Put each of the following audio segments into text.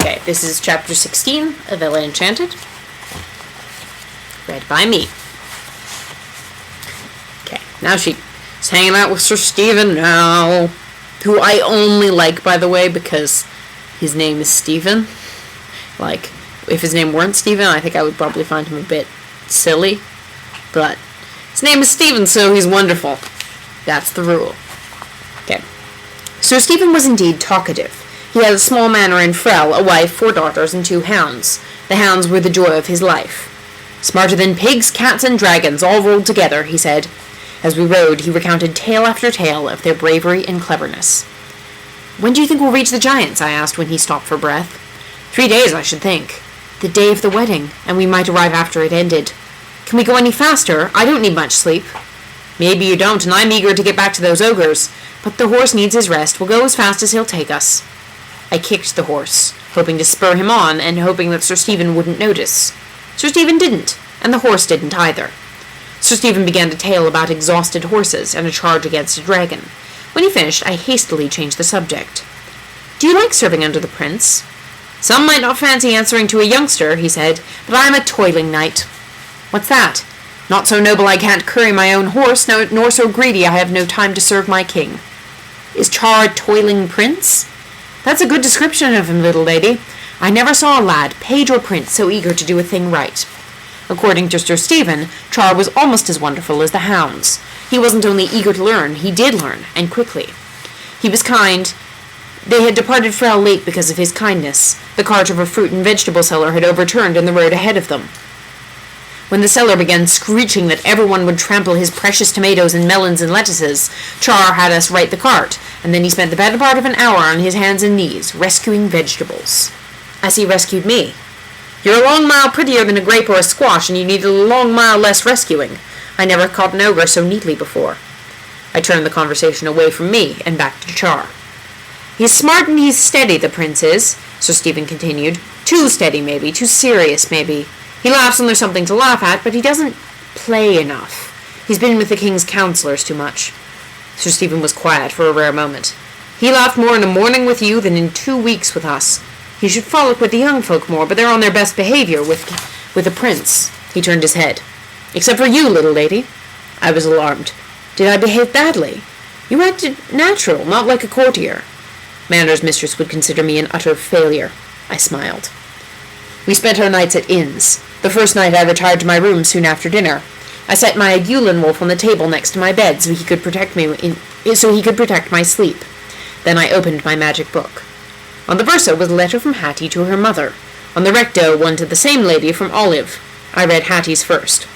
Okay, this is chapter 16 of Enchanted, read by me. Okay, now she's hanging out with Sir Stephen now, who I only like, by the way, because his name is Stephen. Like, if his name weren't Stephen, I think I would probably find him a bit silly, but his name is Stephen, so he's wonderful. That's the rule. Okay. Sir Stephen was indeed talkative. He had a small manor in Frel, a wife, 4 daughters, and 2 hounds. The hounds were the joy of his life. Smarter than pigs, cats, and dragons, all rolled together, he said. As we rode, he recounted tale after tale of their bravery and cleverness. When do you think we'll reach the giants? I asked when he stopped for breath. 3 days, I should think. The day of the wedding, and we might arrive after it ended. Can we go any faster? I don't need much sleep. Maybe you don't, and I'm eager to get back to those ogres. But the horse needs his rest. We'll go as fast as he'll take us. I kicked the horse, hoping to spur him on, and hoping that Sir Stephen wouldn't notice. Sir Stephen didn't, and the horse didn't either. Sir Stephen began to tale about exhausted horses and a charge against a dragon. When he finished, I hastily changed the subject. Do you like serving under the prince? Some might not fancy answering to a youngster, he said, but I am a toiling knight. What's that? Not so noble I can't curry my own horse, nor so greedy I have no time to serve my king. Is Char a toiling prince? That's a good description of him, little lady. I never saw a lad, page or prince, so eager to do a thing right. According to Sir Stephen, Char was almost as wonderful as the hounds. He wasn't only eager to learn, he did learn, and quickly. He was kind. They had departed Frel late because of his kindness. The cart of a fruit and vegetable seller had overturned in the road ahead of them. When the seller began screeching that everyone would trample his precious tomatoes and melons and lettuces, Char had us right the cart, and then he spent the better part of an hour on his hands and knees, rescuing vegetables. As he rescued me. You're a long mile prettier than a grape or a squash, and you need a long mile less rescuing. I never caught an ogre so neatly before. I turned the conversation away from me and back to Char. He's smart and he's steady, the prince is, Sir Stephen continued. Too steady, maybe. Too serious, maybe. He laughs when there's something to laugh at, but he doesn't play enough. He's been with the king's counselors too much. Sir Stephen was quiet for a rare moment. He laughed more in a morning with you than in 2 weeks with us. He should frolic with the young folk more, but they're on their best behavior with the prince. He turned his head. Except for you, little lady. I was alarmed. Did I behave badly? You acted natural, not like a courtier. Manor's mistress would consider me an utter failure. I smiled. We spent our nights at inns. The first night I retired to my room soon after dinner. I set my Yulin wolf on the table next to my bed so he could protect my sleep. Then I opened my magic book. On the verso was a letter from Hattie to her mother. On the recto, one to the same lady from Olive. I read Hattie's first.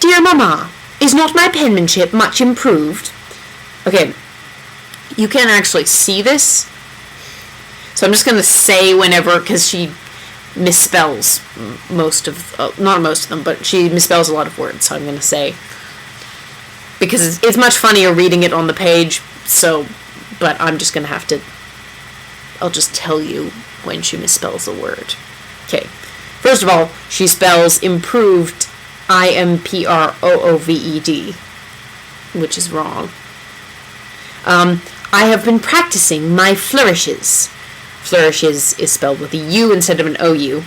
Dear Mamma, is not my penmanship much improved? Okay, you can't actually see this, so I'm just going to say whenever, because she misspells not most of them, but she misspells a lot of words, so I'm going to say, because it's much funnier reading it on the page, so, but I'm just going to have to, I'll just tell you when she misspells a word. Okay, first of all, she spells improved IMPROOVED, which is wrong. I have been practicing my flourishes. Flourishes is spelled with a U instead of an OU.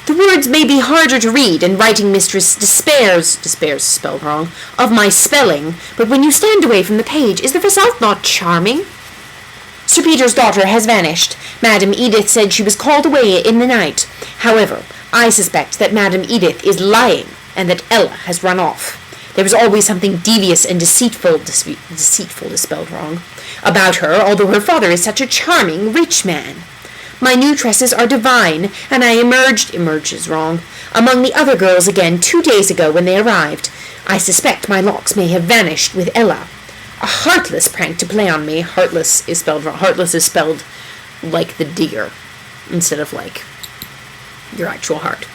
The words may be harder to read, and writing mistress despairs is spelled wrong, of my spelling, but when you stand away from the page, is the result not charming? Sir Peter's daughter has vanished. Madam Edith said she was called away in the night. However, I suspect that Madam Edith is lying, and that Ella has run off. There was always something devious and deceitful is spelled wrong, about her, although her father is such a charming, rich man. My new tresses are divine, and I emerged is wrong, among the other girls again 2 days ago when they arrived. I suspect my locks may have vanished with Ella. A heartless prank to play on me. Heartless is spelled wrong. Heartless is spelled like the deer, instead of like your actual heart.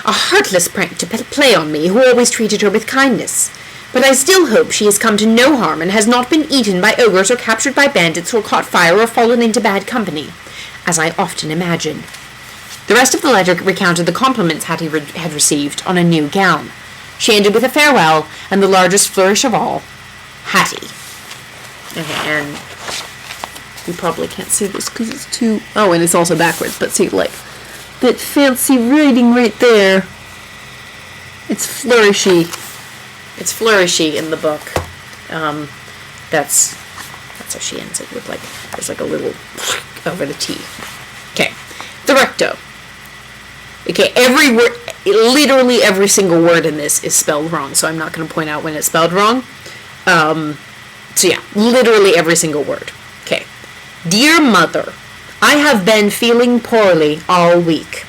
A heartless prank to play on me, who always treated her with kindness. But I still hope she has come to no harm, and has not been eaten by ogres, or captured by bandits, or caught fire, or fallen into bad company, as I often imagine. The rest of the letter recounted the compliments Hattie had received on a new gown. She ended with a farewell, and the largest flourish of all, Hattie. Okay, and You probably can't see this because it's too... Oh, and it's also backwards, but see, like, that fancy writing right there. It's flourishy. It's flourishy in the book. That's how she ends it, with, like, there's, like, a little over the T. Okay. The recto. Okay, every word, literally every single word in this is spelled wrong, so I'm not going to point out when it's spelled wrong. So yeah, literally every single word. Okay. Dear Mother, I have been feeling poorly all week.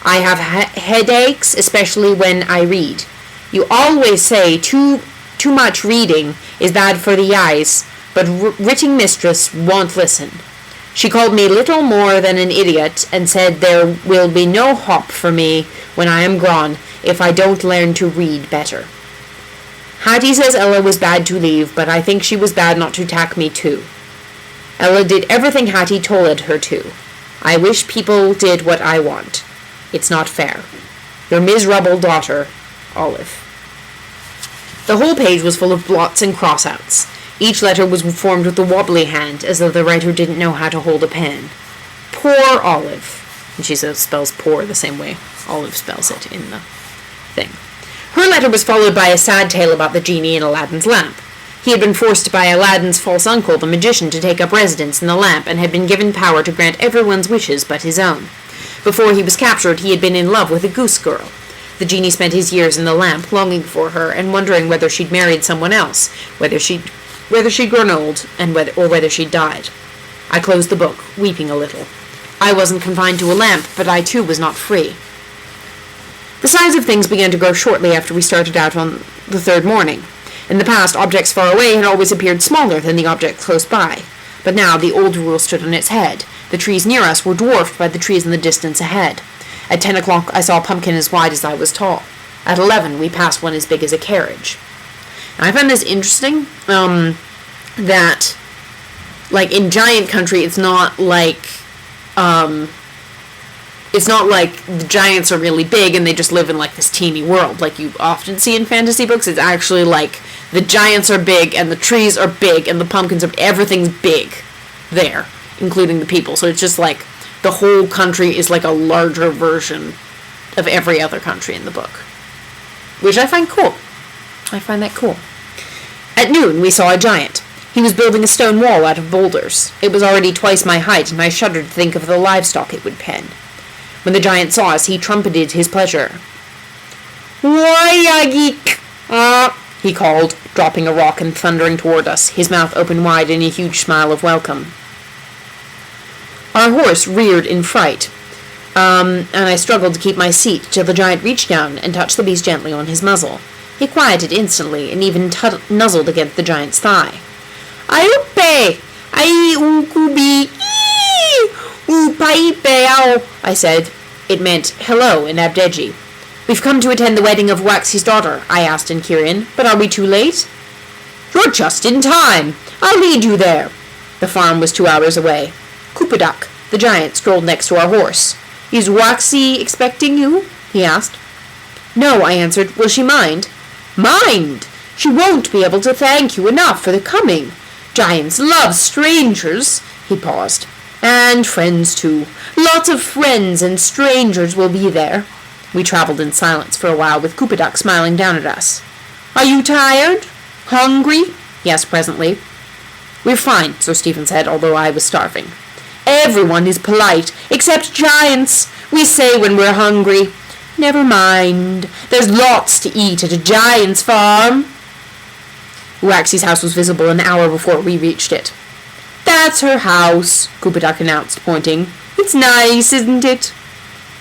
I have headaches, especially when I read. You always say too much reading is bad for the eyes, but writing mistress won't listen. She called me little more than an idiot and said there will be no hope for me when I am grown if I don't learn to read better. Hattie says Ella was bad to leave, but I think she was bad not to tack me too. Ella did everything Hattie told her to. I wish people did what I want. It's not fair. Your miserable daughter, Olive. The whole page was full of blots and cross-outs. Each letter was formed with a wobbly hand, as though the writer didn't know how to hold a pen. Poor Olive. And she spells poor the same way Olive spells it in the thing. Her letter was followed by a sad tale about the genie in Aladdin's lamp. He had been forced by Aladdin's false uncle, the magician, to take up residence in the lamp, and had been given power to grant everyone's wishes but his own. Before he was captured, he had been in love with a goose girl. The genie spent his years in the lamp, longing for her, and wondering whether she'd married someone else, whether she'd grown old, and whether she'd died. I closed the book, weeping a little. I wasn't confined to a lamp, but I too was not free. The size of things began to grow shortly after we started out on the third morning. In the past, objects far away had always appeared smaller than the objects close by, but now the old rule stood on its head. The trees near us were dwarfed by the trees in the distance ahead. At 10 o'clock, I saw a pumpkin as wide as I was tall. At 11, we passed one as big as a carriage. And I find this interesting, that, like, in Giant Country, it's not like the giants are really big and they just live in, like, this teeny world, like you often see in fantasy books. It's actually, like, the giants are big, and the trees are big, and the pumpkins are... everything's big there, including the people. So it's just, like, the whole country is, like, a larger version of every other country in the book. Which I find cool. I find that cool. At noon, we saw a giant. He was building a stone wall out of boulders. It was already twice my height, and I shuddered to think of the livestock it would pen. When the giant saw us, he trumpeted his pleasure. "Why-ya-geek!" he called, dropping a rock and thundering toward us, his mouth open wide in a huge smile of welcome. Our horse reared in fright, and I struggled to keep my seat till the giant reached down and touched the beast gently on his muzzle. He quieted instantly, and even nuzzled against the giant's thigh. "Ayupe! Ai-ukubi! Upaipeao!" I said. It meant hello in Abdeji. "We've come to attend the wedding of Waxy's daughter," I asked in Kyrian, "but are we too late?" "You're just in time. I'll lead you there." The farm was 2 hours away. Kupadak, the giant, strolled next to our horse. "Is Waxy expecting you?" he asked. "No," I answered. "Will she mind?" "Mind? She won't be able to thank you enough for the coming. Giants love strangers." He paused. "And friends, too. Lots of friends and strangers will be there." We traveled in silence for a while, with Kupadak smiling down at us. "Are you tired? Hungry?" he asked presently. "We're fine," Sir Stephen said, although I was starving. "Everyone is polite, except giants. We say when we're hungry, 'Never mind. There's lots to eat at a giant's farm.'" Waxy's house was visible an hour before we reached it. "That's her house," Kupadak announced, pointing. "It's nice, isn't it?"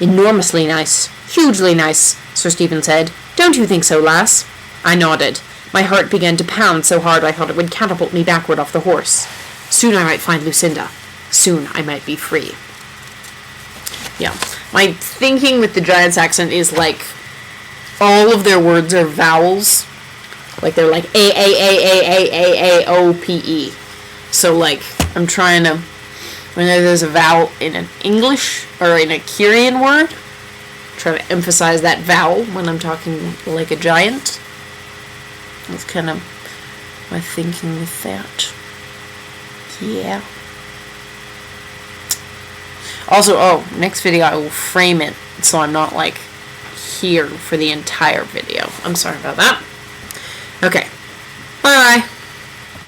"Enormously nice. Hugely nice," Sir Stephen said. "Don't you think so, lass?" I nodded. My heart began to pound so hard I thought it would catapult me backward off the horse. Soon I might find Lucinda. Soon I might be free. Yeah. My thinking with the giant's accent is, like, all of their words are vowels. Like, they're like A-A-A-A-A-A-A-O-P-E. So, like, I'm trying to, whenever there's a vowel in an English or in a Kyrian word, try to emphasize that vowel when I'm talking like a giant. That's kind of my thinking with that. Yeah. Also, next video I will frame it so I'm not like here for the entire video. I'm sorry about that. Okay,